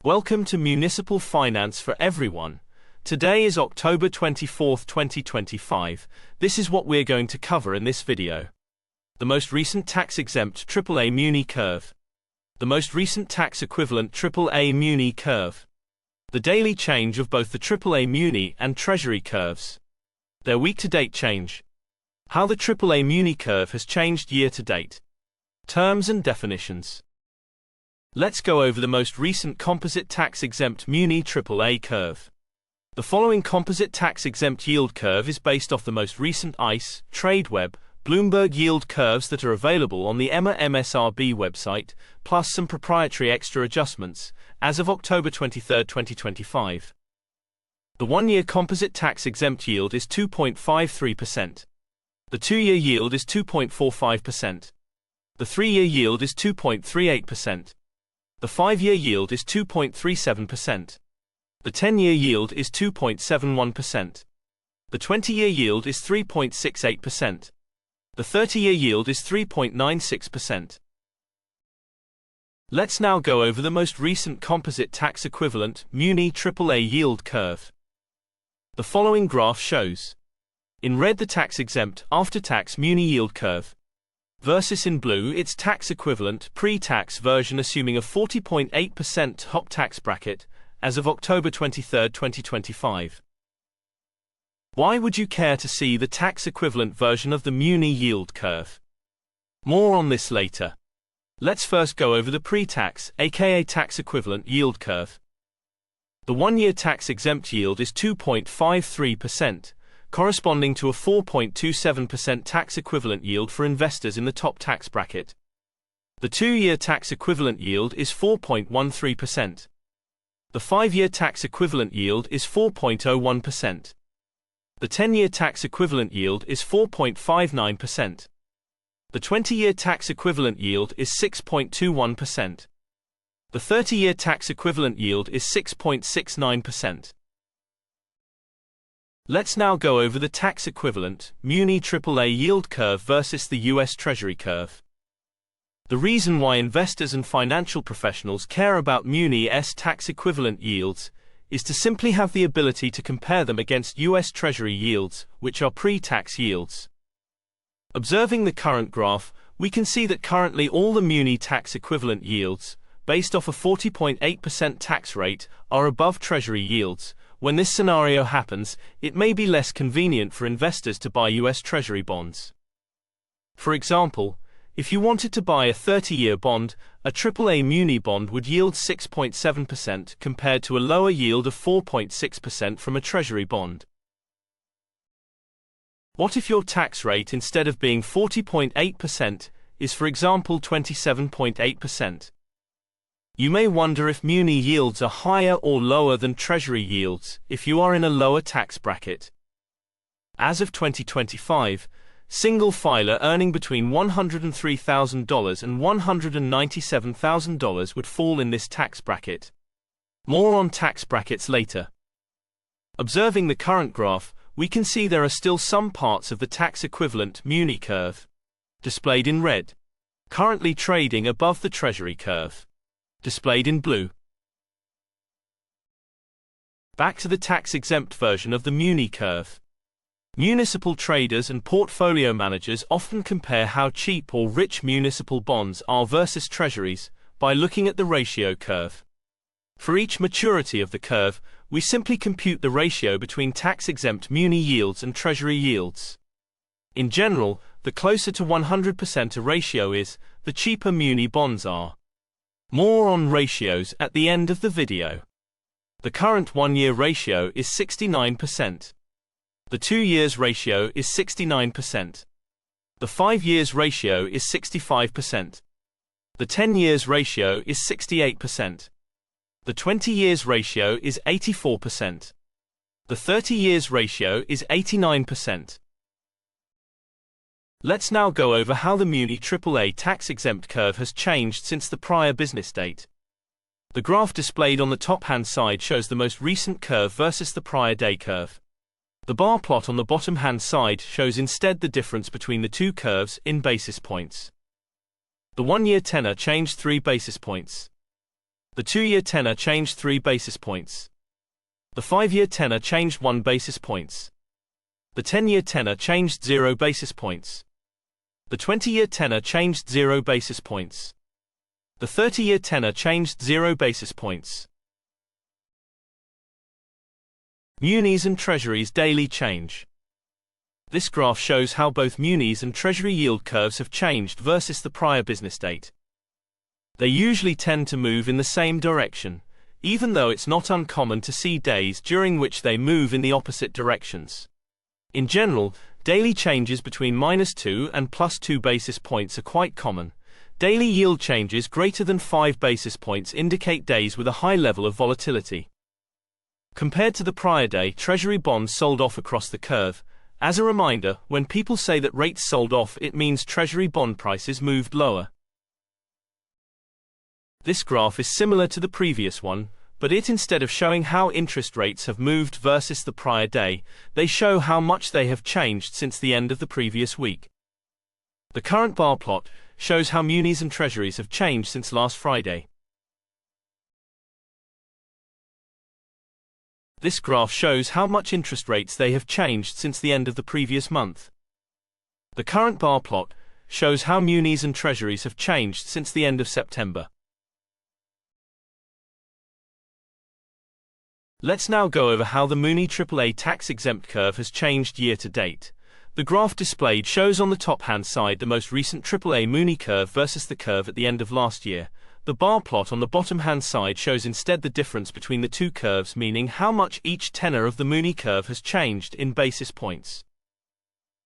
Welcome to Municipal Finance for Everyone. Today is October 24, 2025. This is what we're going to cover in this video. The most recent tax-exempt AAA Muni Curve. The most recent tax-equivalent AAA Muni Curve. The daily change of both the AAA Muni and Treasury curves. Their week-to-date change. How the AAA Muni Curve has changed year-to-date. Terms and definitions. Let's go over the most recent composite tax-exempt Muni AAA curve. The following composite tax-exempt yield curve is based off the most recent ICE, TradeWeb, Bloomberg yield curves that are available on the MSRB website, plus some proprietary extra adjustments, as of October 23, 2025. The one-year composite tax-exempt yield is 2.53%. The two-year yield is 2.45%. The 3-year yield is 2.38%. The 5-year yield is 2.37%. The 10-year yield is 2.71%. The 20-year yield is 3.68%. The 30-year yield is 3.96%. Let's now go over the most recent composite tax-equivalent Muni AAA yield curve. The following graph shows, in red the tax-exempt after-tax Muni yield curve, versus in blue its tax-equivalent pre-tax version assuming a 40.8% top tax bracket, as of October 23, 2025. Why would you care to see the tax-equivalent version of the Muni yield curve? More on this later. Let's first go over the pre-tax, aka tax-equivalent yield curve. The one-year tax-exempt yield is 2.53%, corresponding to a 4.27% tax-equivalent yield for investors in the top tax bracket. The two-year tax-equivalent yield is 4.13%. The 5-year tax-equivalent yield is 4.01%. The 10-year tax-equivalent yield is 4.59%. The 20-year tax-equivalent yield is 6.21%. The 30-year tax-equivalent yield is 6.69%. Let's now go over the tax-equivalent Muni AAA yield curve versus the US Treasury Curve. The reason why investors and financial professionals care about Muni's tax-equivalent yields is to simply have the ability to compare them against US Treasury yields, which are pre-tax yields. Observing the current graph, we can see that currently all the Muni tax-equivalent yields, based off a 40.8% tax rate, are above Treasury yields. When this scenario happens, it may be less convenient for investors to buy US Treasury bonds. For example, if you wanted to buy a 30-year bond, a AAA Muni bond would yield 6.7% compared to a lower yield of 4.6% from a Treasury bond. What if your tax rate, instead of being 40.8%, is for example 27.8%? You may wonder if Muni yields are higher or lower than Treasury yields if you are in a lower tax bracket. As of 2025, single filer earning between $103,000 and $197,000 would fall in this tax bracket. More on tax brackets later. Observing the current graph, we can see there are still some parts of the tax-equivalent Muni curve, displayed in red, currently trading above the Treasury curve, displayed in blue. Back to the tax-exempt version of the Muni curve. Municipal traders and portfolio managers often compare how cheap or rich municipal bonds are versus treasuries by looking at the ratio curve. For each maturity of the curve, we simply compute the ratio between tax-exempt Muni yields and Treasury yields. In general, the closer to 100% a ratio is, the cheaper Muni bonds are. More on ratios at the end of the video. The current one-year ratio is 69%. The 2 years ratio is 69%. The 5 years ratio is 65%. The 10 years ratio is 68%. The 20 years ratio is 84%. The 30 years ratio is 89%. Let's now go over how the Muni AAA tax-exempt curve has changed since the prior business date. The graph displayed on the top-hand side shows the most recent curve versus the prior day curve. The bar plot on the bottom-hand side shows instead the difference between the two curves in basis points. The one-year tenor changed 3 basis points. The 2-year tenor changed 3 basis points. The 5-year tenor changed 1 basis points. The 10-year tenor changed 0 basis points. The 20-year tenor changed 0 basis points. The 30-year tenor changed 0 basis points. Munis and Treasuries daily change. This graph shows how both Munis and Treasury yield curves have changed versus the prior business date. They usually tend to move in the same direction, even though it's not uncommon to see days during which they move in the opposite directions. In general, daily changes between -2 and +2 basis points are quite common. Daily yield changes greater than 5 basis points indicate days with a high level of volatility. Compared to the prior day, Treasury bonds sold off across the curve. As a reminder, when people say that rates sold off, it means Treasury bond prices moved lower. This graph is similar to the previous one, but instead of showing how interest rates have moved versus the prior day, they show how much they have changed since the end of the previous week. The current bar plot shows how Munis and Treasuries have changed since last Friday. This graph shows how much interest rates they have changed since the end of the previous month. The current bar plot shows how Munis and Treasuries have changed since the end of September. Let's now go over how the Muni AAA tax-exempt curve has changed year to date. The graph displayed shows on the top-hand side the most recent AAA Muni curve versus the curve at the end of last year. The bar plot on the bottom-hand side shows instead the difference between the two curves, meaning how much each tenor of the Muni curve has changed in basis points.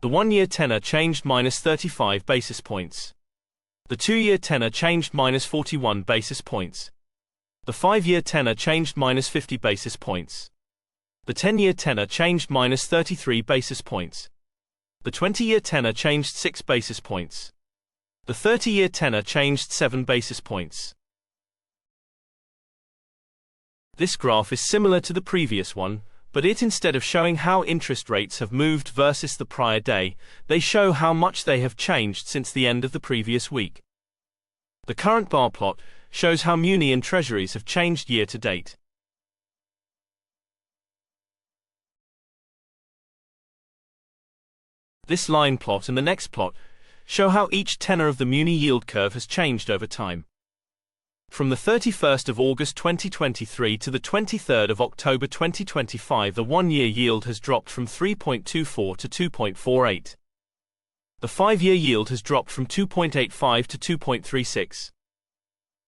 The 1-year tenor changed -35 basis points. The 2-year tenor changed -41 basis points. The 5-year tenor changed -50 basis points. The 10-year tenor changed -33 basis points. The 20-year tenor changed 6 basis points. The 30-year tenor changed 7 basis points. This graph is similar to the previous one, but instead of showing how interest rates have moved versus the prior day, they show how much they have changed since the end of the previous week. The current bar plot shows how Muni and Treasuries have changed year to date. This line plot and the next plot show how each tenor of the Muni yield curve has changed over time. From the 31st of August 2023 to the 23rd of October 2025, the 1-year yield has dropped from 3.24 to 2.48. The 5-year yield has dropped from 2.85 to 2.36.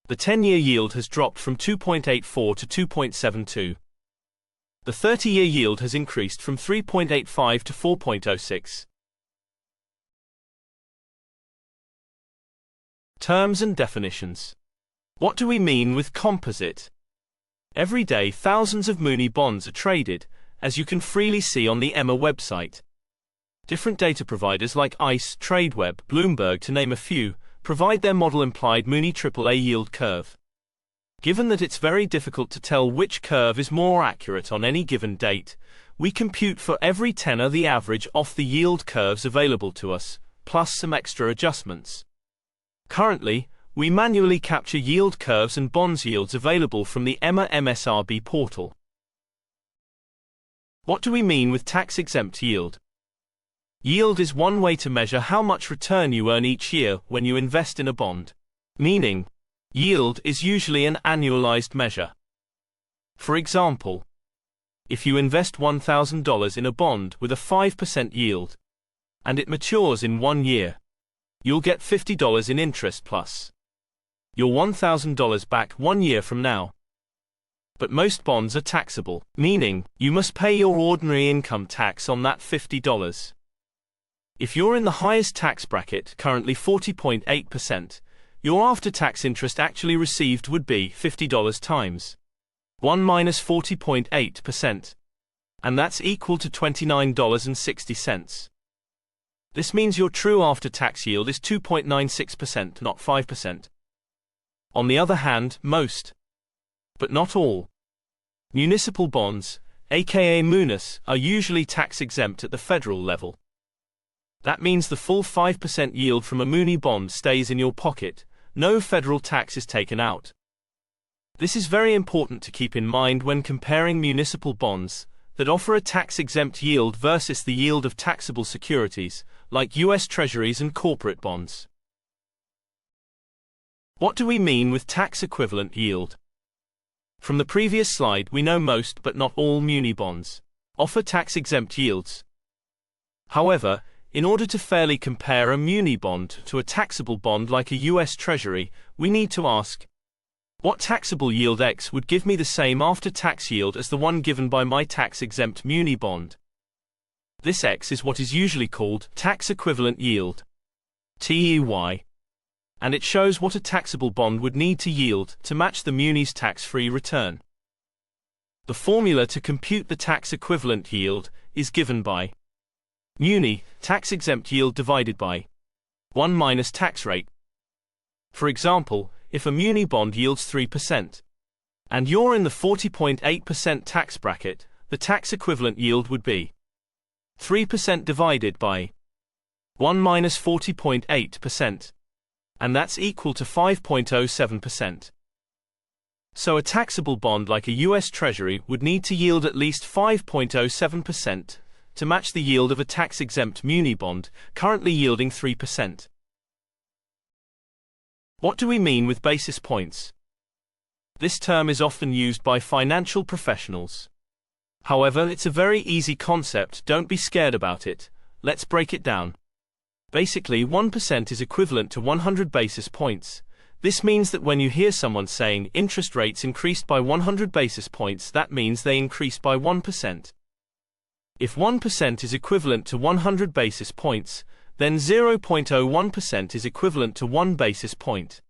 The 10-year yield has dropped from 2.84 to 2.72. The 30-year yield has increased from 3.85 to 4.06. Terms and definitions. What do we mean with composite? Every day, thousands of Muni bonds are traded, as you can freely see on the EMA website. Different data providers like ICE, Tradeweb, Bloomberg, to name a few, provide their model-implied Muni AAA yield curve. Given that it's very difficult to tell which curve is more accurate on any given date, we compute for every tenor the average off the yield curves available to us, plus some extra adjustments. Currently, we manually capture yield curves and bonds yields available from the EMA MSRB portal. What do we mean with tax-exempt yield? Yield is one way to measure how much return you earn each year when you invest in a bond. Meaning, yield is usually an annualized measure. For example, if you invest $1,000 in a bond with a 5% yield, and it matures in 1 year, you'll get $50 in interest plus your $1,000 back 1 year from now. But most bonds are taxable, meaning you must pay your ordinary income tax on that $50. If you're in the highest tax bracket, currently 40.8%, your after-tax interest actually received would be $50 times 1 minus 40.8%, and that's equal to $29.60. This means your true after-tax yield is 2.96%, not 5%. On the other hand, most, but not all, municipal bonds, aka Munis, are usually tax-exempt at the federal level. That means the full 5% yield from a Muni bond stays in your pocket, no federal tax is taken out. This is very important to keep in mind when comparing municipal bonds that offer a tax-exempt yield versus the yield of taxable securities, like US Treasuries and corporate bonds. What do we mean with tax-equivalent yield? From the previous slide, we know most but not all muni bonds offer tax-exempt yields. However, in order to fairly compare a muni bond to a taxable bond like a US Treasury, we need to ask, what taxable yield X would give me the same after-tax yield as the one given by my tax-exempt muni bond? This X is what is usually called tax-equivalent yield, TEY, and it shows what a taxable bond would need to yield to match the muni's tax-free return. The formula to compute the tax-equivalent yield is given by muni, tax-exempt yield divided by 1 minus tax rate. For example, if a muni bond yields 3%, and you're in the 40.8% tax bracket, the tax-equivalent yield would be 3% divided by 1 minus 40.8%, and that's equal to 5.07%. So a taxable bond like a US Treasury would need to yield at least 5.07% to match the yield of a tax-exempt muni bond, currently yielding 3%. What do we mean with basis points? This term is often used by financial professionals. However, it's a very easy concept, don't be scared about it. Let's break it down. Basically, 1% is equivalent to 100 basis points. This means that when you hear someone saying interest rates increased by 100 basis points, that means they increased by 1%. If 1% is equivalent to 100 basis points, then 0.01% is equivalent to 1 basis point.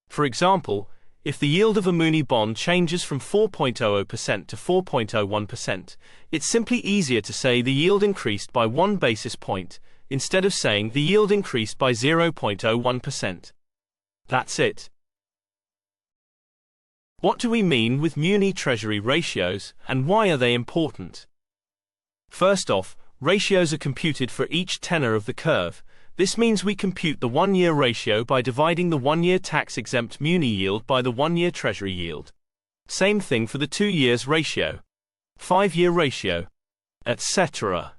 For example, if the yield of a muni bond changes from 4.00% to 4.01%, it's simply easier to say the yield increased by 1 basis point, instead of saying the yield increased by 0.01%. That's it. What do we mean with muni-treasury ratios, and why are they important? First off, ratios are computed for each tenor of the curve. This means we compute the 1-year ratio by dividing the 1-year tax-exempt muni yield by the 1-year treasury yield. Same thing for the 2 years ratio, 5-year ratio, etc.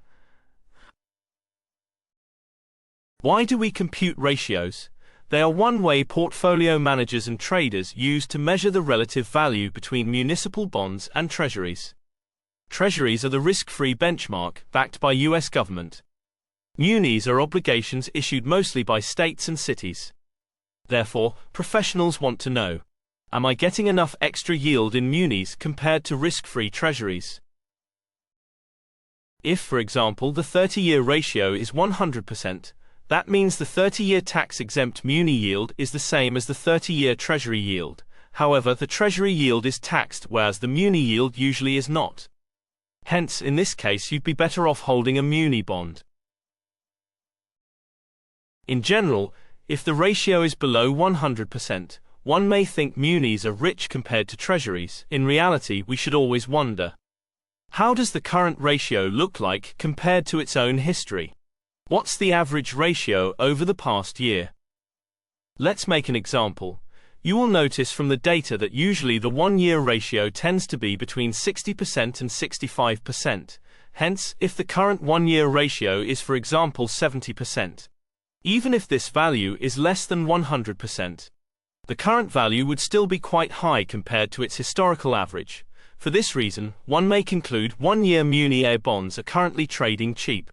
Why do we compute ratios? They are one way portfolio managers and traders use to measure the relative value between municipal bonds and treasuries. Treasuries are the risk-free benchmark backed by US government. Munis are obligations issued mostly by states and cities. Therefore, professionals want to know, am I getting enough extra yield in munis compared to risk-free treasuries? If, for example, the 30-year ratio is 100%, that means the 30-year tax-exempt muni yield is the same as the 30-year treasury yield. However, the treasury yield is taxed, whereas the muni yield usually is not. Hence, in this case, you'd be better off holding a muni bond. In general, if the ratio is below 100%, one may think munis are rich compared to treasuries. In reality, we should always wonder, how does the current ratio look like compared to its own history? What's the average ratio over the past year? Let's make an example. You will notice from the data that usually the 1-year ratio tends to be between 60% and 65%. Hence, if the current 1-year ratio is, for example, 70%, even if this value is less than 100%, the current value would still be quite high compared to its historical average. For this reason, one may conclude 1-year muni bonds are currently trading cheap.